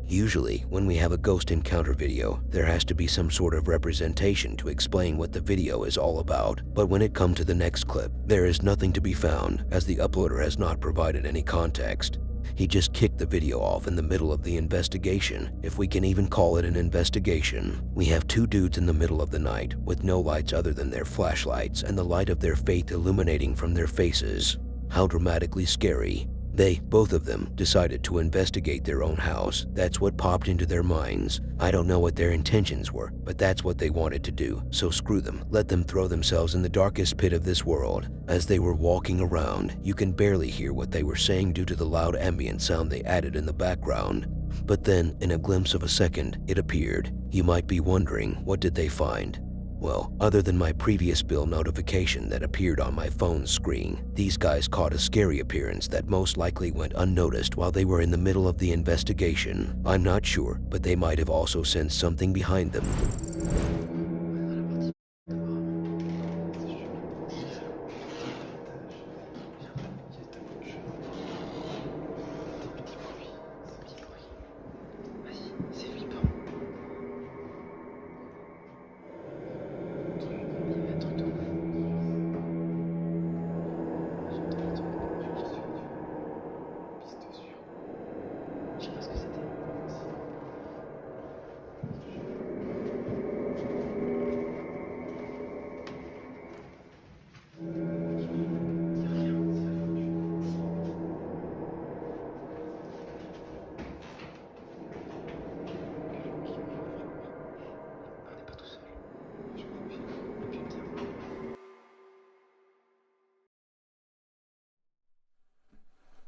Usually, when we have a ghost encounter video, there has to be some sort of representation to explain what the video is all about. But when it comes to the next clip, there is nothing to be found, as the uploader has not provided any context. He just kicked the video off in the middle of the investigation, if we can even call it an investigation. We have two dudes in the middle of the night, with no lights other than their flashlights and the light of their faith illuminating from their faces. How dramatically scary. They, both of them, decided to investigate their own house. That's what popped into their minds. I don't know what their intentions were, but that's what they wanted to do. So screw them. Let them throw themselves in the darkest pit of this world. As they were walking around, you can barely hear what they were saying due to the loud ambient sound they added in the background. But then, in a glimpse of a second, it appeared. You might be wondering, what did they find? Well, other than my previous bill notification that appeared on my phone's screen, these guys caught a scary appearance that most likely went unnoticed while they were in the middle of the investigation. I'm not sure, but they might have also sensed something behind them.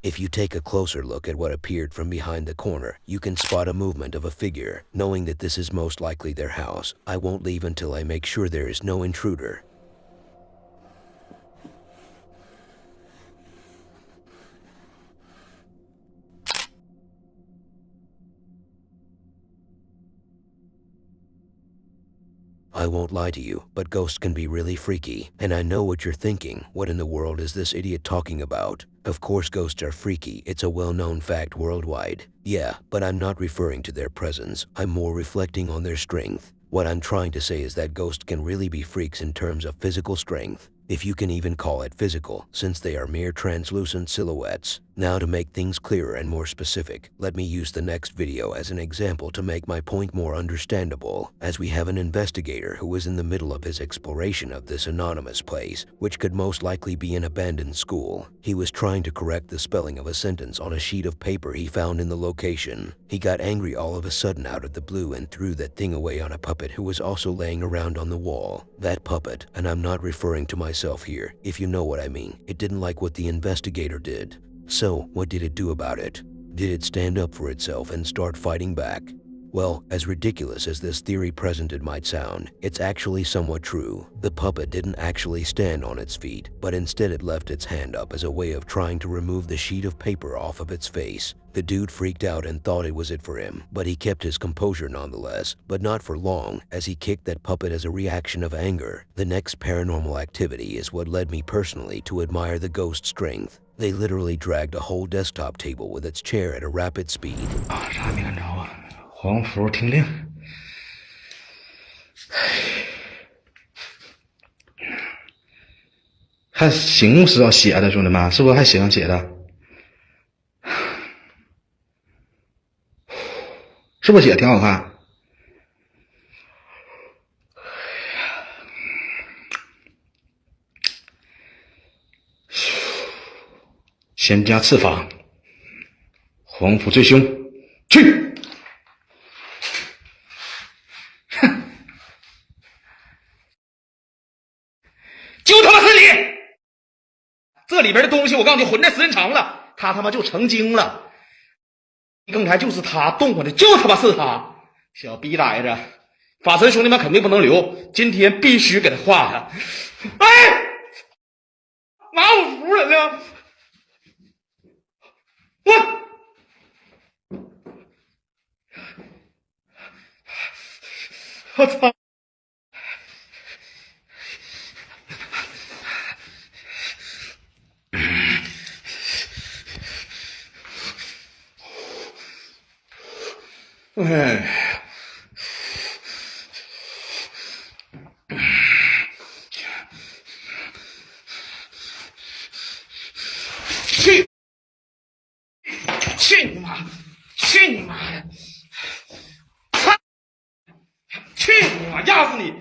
If you take a closer look at what appeared from behind the corner, you can spot a movement of a figure. Knowing that this is most likely their house, I won't leave until I make sure there is no intruder. I won't lie to you, but ghosts can be really freaky. And I know what you're thinking. What in the world is this idiot talking about? Of course ghosts are freaky. It's a well-known fact worldwide. Yeah, but I'm not referring to their presence. I'm more reflecting on their strength. What I'm trying to say is that ghosts can really be freaks in terms of physical strength, if you can even call it physical, since they are mere translucent silhouettes. Now, to make things clearer and more specific, let me use the next video as an example to make my point more understandable, as we have an investigator who was in the middle of his exploration of this anonymous place, which could most likely be an abandoned school. He was trying to correct the spelling of a sentence on a sheet of paper he found in the location. He got angry all of a sudden out of the blue and threw that thing away on a puppet who was also laying around on the wall. That puppet, and I'm not referring to myself here, if you know what I mean, it didn't like what the investigator did. So, what did it do about it? Did it stand up for itself and start fighting back? Well, as ridiculous as this theory presented might sound, it's actually somewhat true. The puppet didn't actually stand on its feet, but instead it left its hand up as a way of trying to remove the sheet of paper off of its face. The dude freaked out and thought it was it for him, but he kept his composure nonetheless, but not for long, as he kicked that puppet as a reaction of anger. The next paranormal activity is what led me personally to admire the ghost strength. They literally dragged a whole desktop table with its chair at a rapid speed. 啥也没看着啊，黄符挺灵。还醒目是要写的，兄弟们，是不是还写上写的？是不是写的挺好看？仙家刺法，黄埔最凶，去！哼，就他妈是你！这里边的东西，我告诉你，混在时间长了，他他妈就成精了。刚才就是他动我的，就他妈是他，小逼崽子！法神兄弟们肯定不能留，今天必须给他画他。哎，拿我服人呢！我操！哎，去去你妈！去你妈的！操！去你妈！压死你！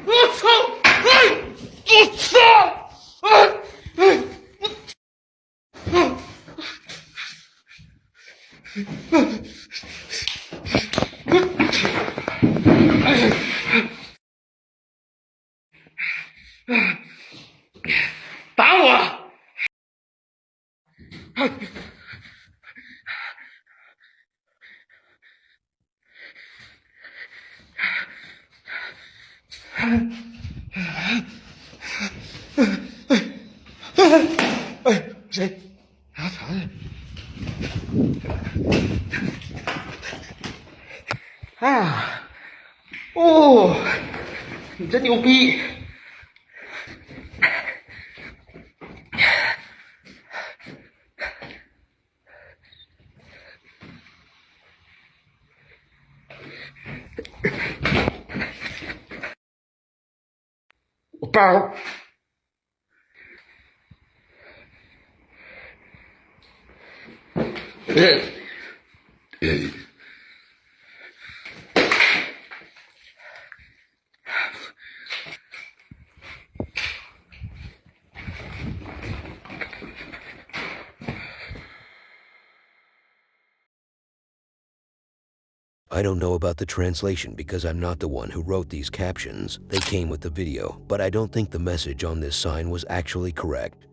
我操！我操！打我！谁？啊，啥呀？哎呀，哦，你真牛逼！我包。I don't know about the translation because I'm not the one who wrote these captions. They came with the video, but I don't think the message on this sign was actually correct.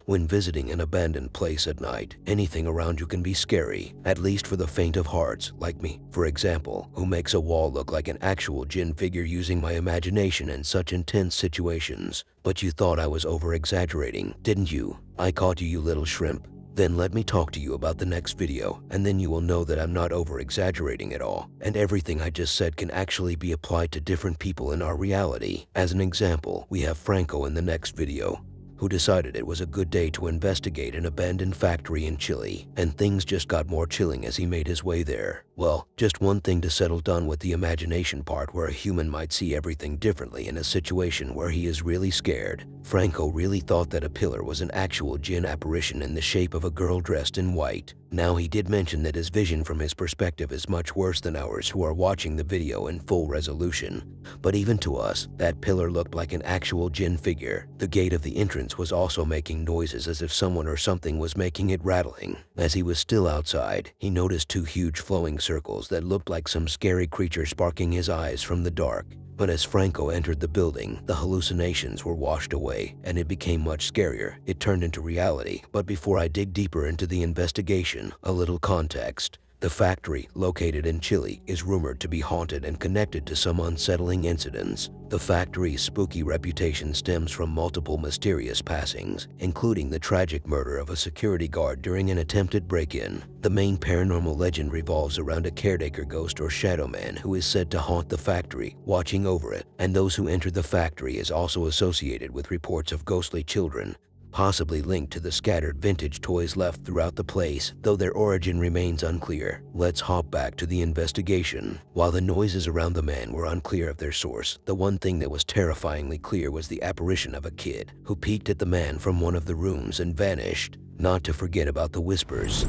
When visiting an abandoned place at night, anything around you can be scary, at least for the faint of hearts, like me, for example, who makes a wall look like an actual djinn figure using my imagination in such intense situations. But you thought I was over-exaggerating, didn't you? I caught you, you little shrimp. Then let me talk to you about the next video, and then you will know that I'm not over-exaggerating at all, and everything I just said can actually be applied to different people in our reality. As an example, we have Franco in the next video, who decided it was a good day to investigate an abandoned factory in Chile, and things just got more chilling as he made his way there. Well, just one thing to settle down with the imagination part where a human might see everything differently in a situation where he is really scared. Franco really thought that a pillar was an actual djinn apparition in the shape of a girl dressed in white. Now he did mention that his vision from his perspective is much worse than ours who are watching the video in full resolution. But even to us, that pillar looked like an actual djinn figure. The gate of the entrance was also making noises as if someone or something was making it rattling. As he was still outside, he noticed two huge flowing circles that looked like some scary creature sparking his eyes from the dark. But as Franco entered the building, the hallucinations were washed away, and it became much scarier. It turned into reality. But before I dig deeper into the investigation, a little context. The factory, located in Chile, is rumored to be haunted and connected to some unsettling incidents. The factory's spooky reputation stems from multiple mysterious passings, including the tragic murder of a security guard during an attempted break-in. The main paranormal legend revolves around a caretaker ghost or shadow man who is said to haunt the factory, watching over it, and those who enter the factory is also associated with reports of ghostly children, possibly linked to the scattered vintage toys left throughout the place, though their origin remains unclear. Let's hop back to the investigation. While the noises around the man were unclear of their source, the one thing that was terrifyingly clear was the apparition of a kid who peeked at the man from one of the rooms and vanished, not to forget about the whispers.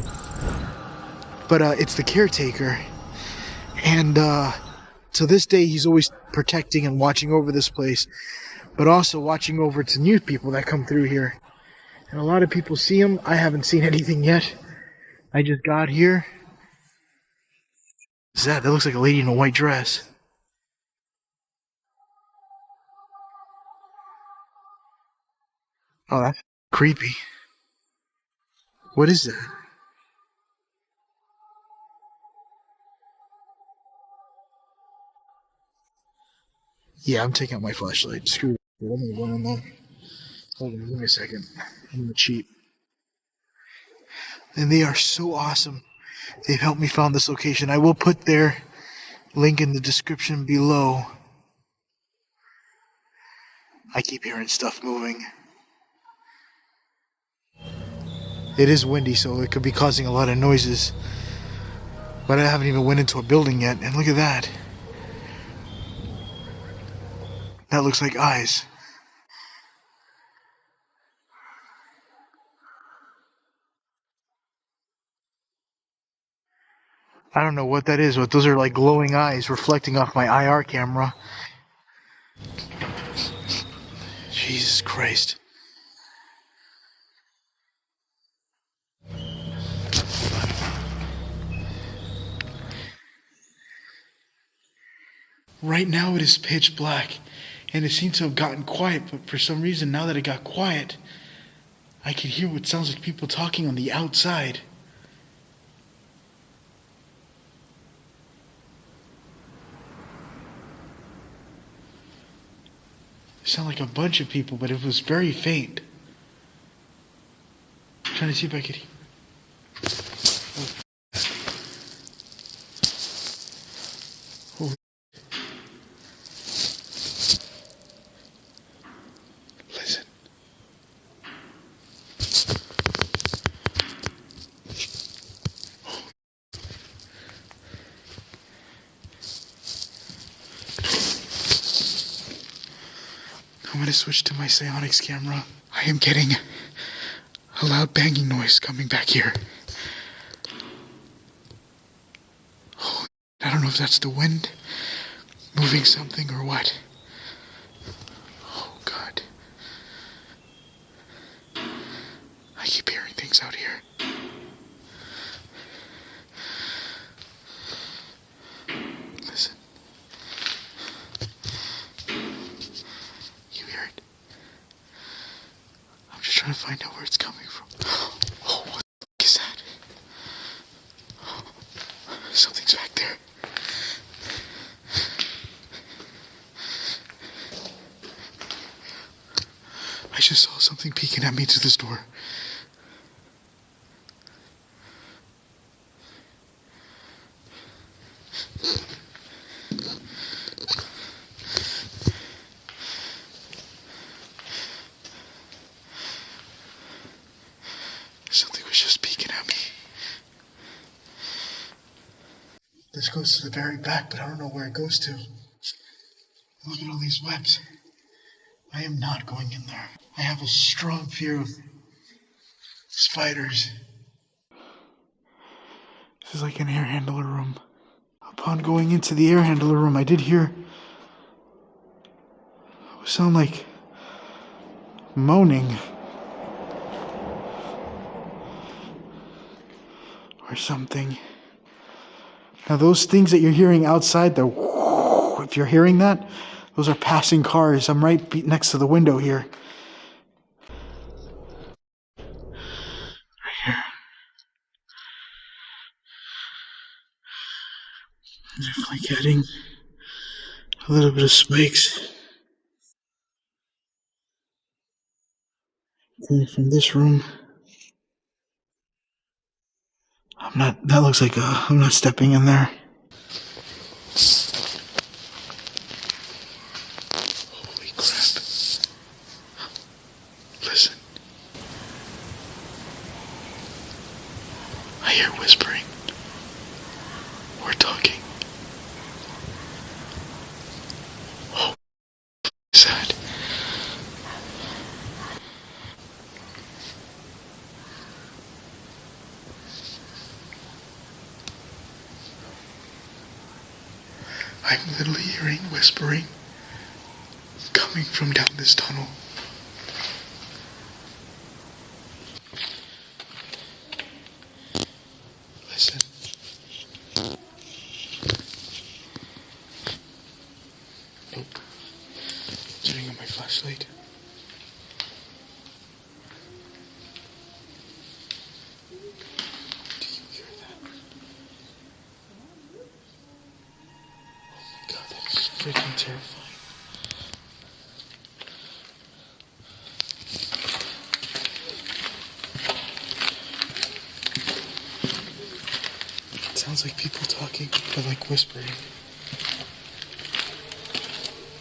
But it's the caretaker, and to this day he's always protecting and watching over this place, but also watching over to new people that come through here. And a lot of people see him. I haven't seen anything yet. I just got here. What's that? That looks like a lady in a white dress. Oh, that's creepy. What is that? Yeah, I'm taking out my flashlight. Screw it. I'm gonna go in there. Hold on, give me a second. I'm gonna cheat. And they are so awesome. They've helped me find this location. I will put their link in the description below. I keep hearing stuff moving. It is windy, so it could be causing a lot of noises. But I haven't even went into a building yet, and look at that. That looks like eyes. I don't know what that is, but those are like glowing eyes reflecting off my IR camera. Jesus Christ. Right now it is pitch black, and it seems to have gotten quiet, but for some reason now that it got quiet, I can hear what sounds like people talking on the outside. It sounded like a bunch of people, but it was very faint. I'm trying to see if I could hear. Oh. Listen. I'm going to switch to my psionics camera. I am getting a loud banging noise coming back here. Oh, I don't know if that's the wind moving something or what. Oh, God. I keep hearing things out here. Listen. You hear it? I'm just trying to find out where it's coming from. Oh, what the fuck is that? Oh, something's back there. I just saw something peeking at me through this door. Something was just peeking at me. This goes to the very back, but I don't know where it goes to. Look at all these webs. I am not going in there. I have a strong fear of spiders. This is like an air handler room. Upon going into the air handler room, I did hear it sound like moaning or something. Now those things that you're hearing outside, if you're hearing that, those are passing cars. I'm right next to the window here. Right here. I'm definitely getting a little bit of spikes coming from this room. That looks like I'm not stepping in there. Holy crap. Listen. I hear whispering. We're talking. Oh, what is that? I'm literally hearing whispering coming from down this tunnel. Listen. Nope. Turning on my flashlight. Do you hear that? God, that is freaking terrifying. sounds like people talking, but like whispering.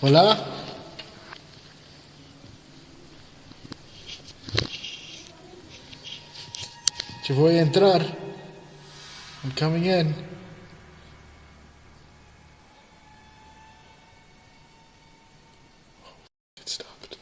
Hola? Yo voy a entrar. I'm coming in. It stopped.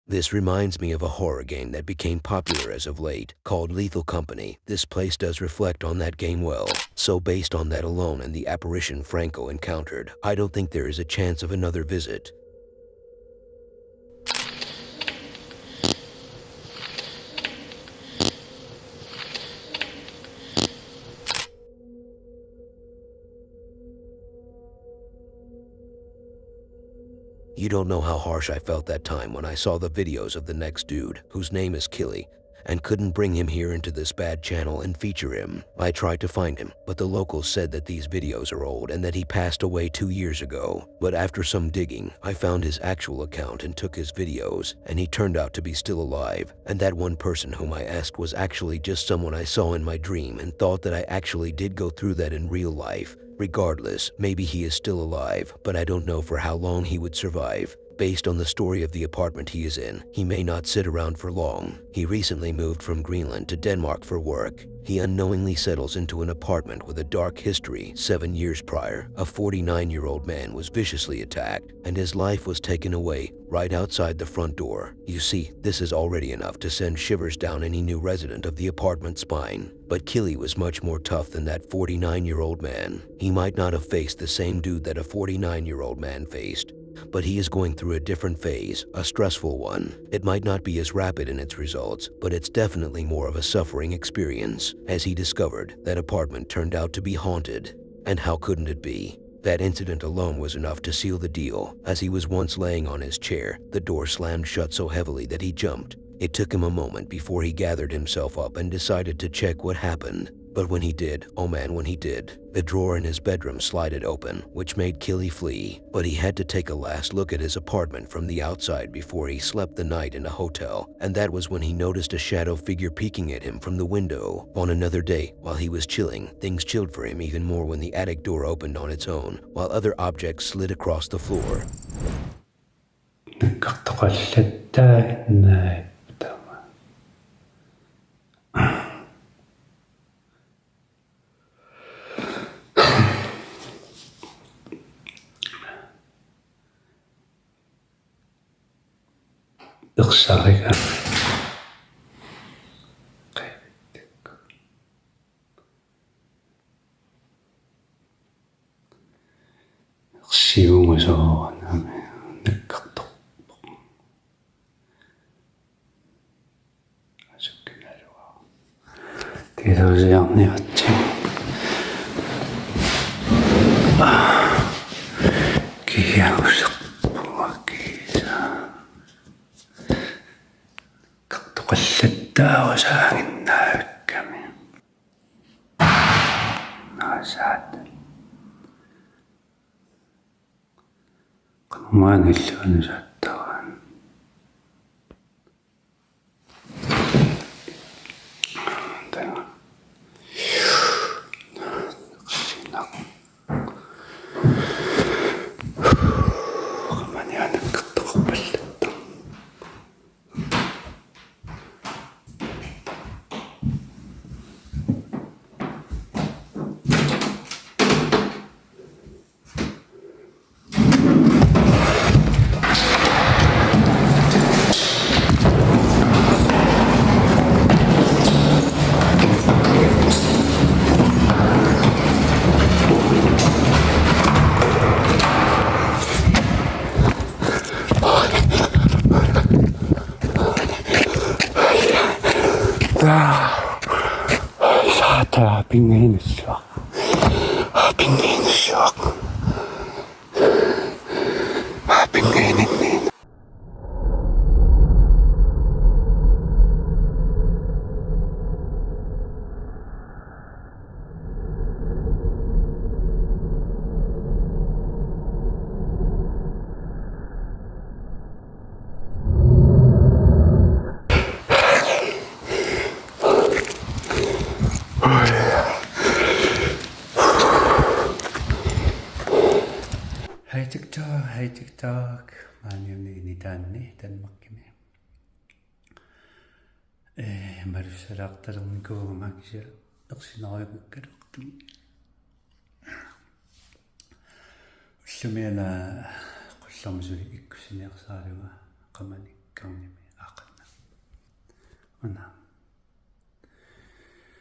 This reminds me of a horror game that became popular as of late, called Lethal Company. This place does reflect on that game well. So based on that alone and the apparition Franco encountered, I don't think there is a chance of another visit. You don't know how harsh I felt that time when I saw the videos of the next dude, whose name is Killy, and couldn't bring him here into this bad channel and feature him. I tried to find him, but the locals said that these videos are old and that he passed away 2 years ago. But after some digging, I found his actual account and took his videos, and he turned out to be still alive. And that one person whom I asked was actually just someone I saw in my dream and thought that I actually did go through that in real life. Regardless, maybe he is still alive, but I don't know for how long he would survive. Based on the story of the apartment he is in, he may not sit around for long. He recently moved from Greenland to Denmark for work. He unknowingly settles into an apartment with a dark history. 7 years prior, a 49-year-old man was viciously attacked, and his life was taken away right outside the front door. You see, this is already enough to send shivers down any new resident of the apartment's spine. But Killy was much more tough than that 49-year-old man. He might not have faced the same dude that a 49-year-old man faced, but he is going through a different phase, a stressful one. It might not be as rapid in its results, but it's definitely more of a suffering experience. As he discovered, that apartment turned out to be haunted. And how couldn't it be? That incident alone was enough to seal the deal. As he was once laying on his chair, the door slammed shut so heavily that he jumped. It took him a moment before he gathered himself up and decided to check what happened. But when he did, oh man, when he did, the drawer in his bedroom slided open, which made Killy flee. But he had to take a last look at his apartment from the outside before he slept the night in a hotel, and that was when he noticed a shadow figure peeking at him from the window. On another day, while he was chilling, things chilled for him even more when the attic door opened on its own, while other objects slid across the floor. 늑사리가 시웅에서 나면 늑각도 아주 기다려와 뒤도지 않네였지 기하고 قلت وساعدنا الكمين نسعد ما نلقى نسعد 사타 빙의는 shock. 빙의는 shock. 빙의는 таанни танмаккими малуссалаарталерникуугамаакися ерсинериумаккалуqqimi уллумиана qullermusuli ikkusiniarsaaluga qamanikkarnimi aaqanna una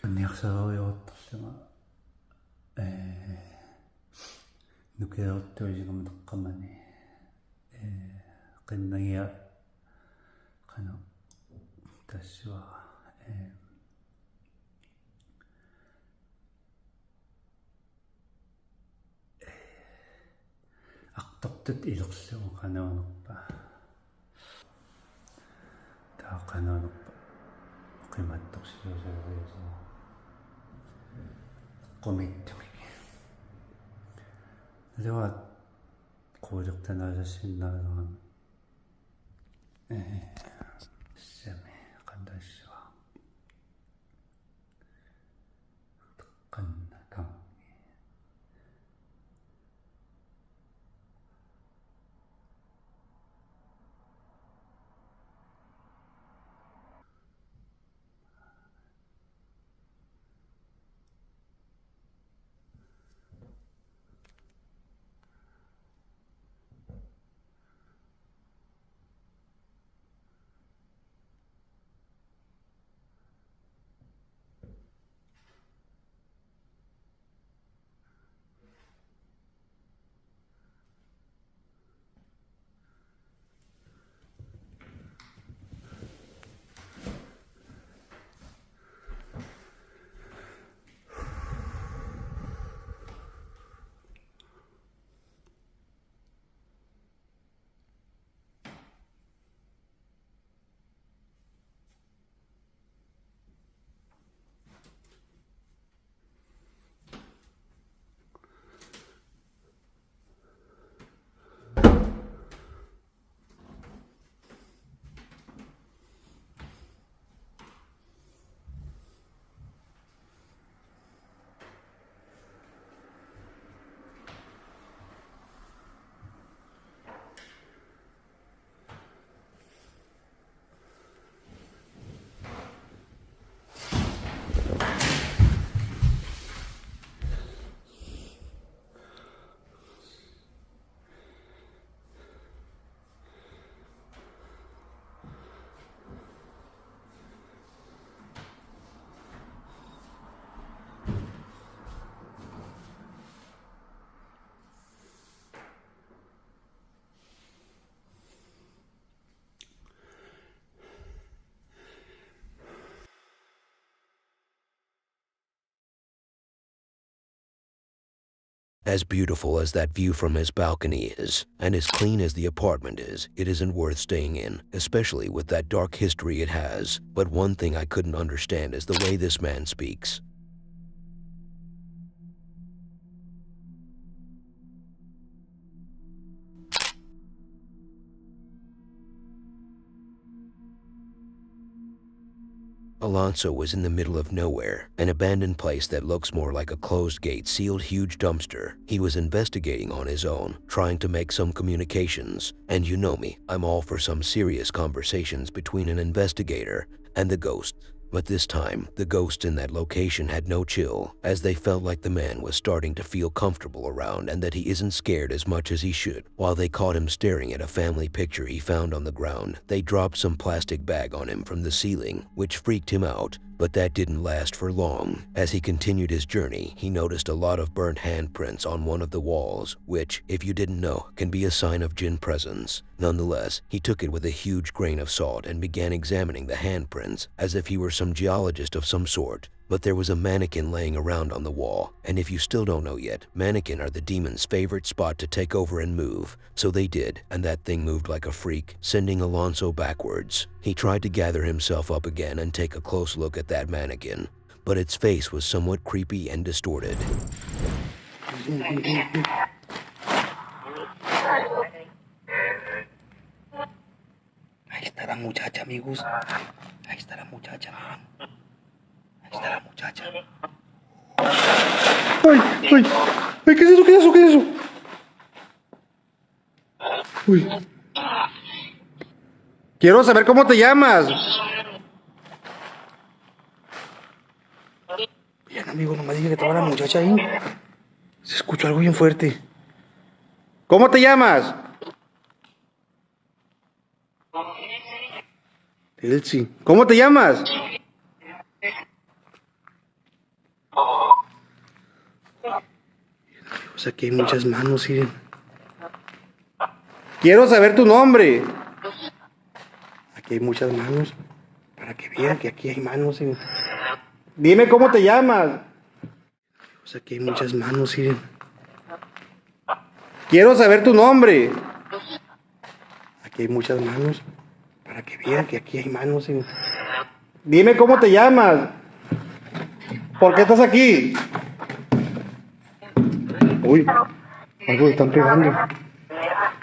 анниарсариориорторлуга нукеэртуисигаматеққамани qinnagia qanu тассуа артортут илерлугу qanуунерпа таа qanуунерпа qimатторсиусаариасаа qumиттумик алуа qуулертанаасассиннаалерами сами qandassua qannakam As beautiful as that view from his balcony is, and as clean as the apartment is, it isn't worth staying in, especially with that dark history it has. But one thing I couldn't understand is the way this man speaks. Alonso was in the middle of nowhere, an abandoned place that looks more like a closed-gate, sealed huge dumpster. He was investigating on his own, trying to make some communications. And you know me, I'm all for some serious conversations between an investigator and the ghost. But this time, the ghosts in that location had no chill, as they felt like the man was starting to feel comfortable around and that he isn't scared as much as he should. While they caught him staring at a family picture he found on the ground, they dropped some plastic bag on him from the ceiling, which freaked him out. But that didn't last for long. As he continued his journey, he noticed a lot of burnt handprints on one of the walls, which, if you didn't know, can be a sign of jinn presence. Nonetheless, he took it with a huge grain of salt and began examining the handprints as if he were some geologist of some sort. But there was a mannequin laying around on the wall, and if you still don't know yet, mannequin are the demon's favorite spot to take over and move. So they did, and that thing moved like a freak, sending Alonso backwards. He tried to gather himself up again and take a close look at that mannequin, but its face was somewhat creepy and distorted. Ahí está la muchacha, amigos. Ahí está la muchacha, miren. Ahí está la muchacha. ¡Ay! ¡Ay! ¡Ay! ¿Qué es eso? ¿Qué es eso? ¿Qué es eso? Uy. Quiero saber cómo te llamas. Bien, amigo, nomás dije que estaba la muchacha ahí. Se escuchó algo bien fuerte. ¿Cómo te llamas? Elsie. ¿Cómo te llamas? O sea, que hay muchas manos, miren. Quiero saber tu nombre. Aquí hay muchas manos. Para que vean que aquí hay manos, miren. Dime cómo te llamas. O sea, que hay muchas manos, miren. Quiero saber tu nombre. Aquí hay muchas manos. Para que vean que aquí hay manos, miren. Dime cómo te llamas. ¿Por qué estás aquí? Uy, algo le están pegando.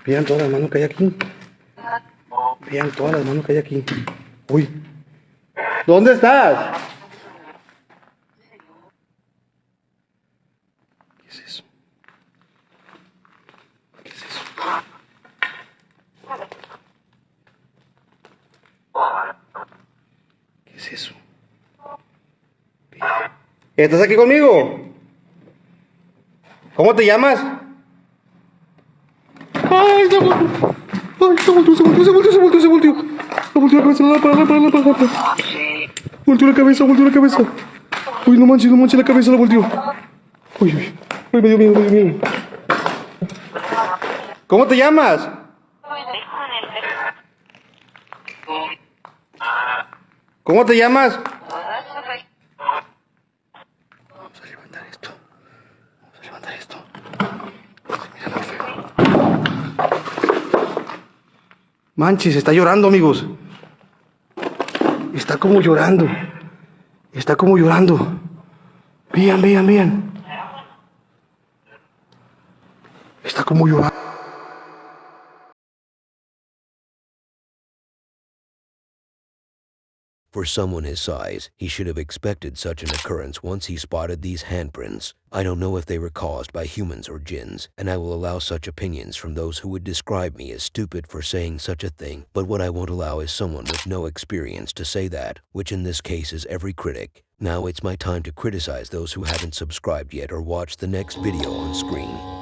Vean todas las manos que hay aquí. Vean todas las manos que hay aquí. Uy, ¿Dónde estás? ¿qué es eso? ¿Qué es eso? ¿Qué es eso? ¿Estás aquí conmigo? ¿Cómo te llamas? ¡Ay, se volteó! ¡Ay, se volteó, se volteó, se volteó, se volteó, se volteó! Se volteó la cabeza, la. Volteó la cabeza, volteó la cabeza. Uy, no manches, la cabeza la volteó. Uy, uy, uy, me dio miedo, me dio miedo. ¿Cómo te llamas? ¿Cómo te llamas? Vamos a levantar esto. Vamos a levantar esto. Mira lo feo. Manches, está llorando, amigos. Está como llorando. Está como llorando. Vean, vean, vean. Está como llorando. For someone his size, he should have expected such an occurrence once he spotted these handprints. I don't know if they were caused by humans or jinns, and I will allow such opinions from those who would describe me as stupid for saying such a thing, but what I won't allow is someone with no experience to say that, which in this case is every critic. Now it's my time to criticize those who haven't subscribed yet or watched the next video on screen.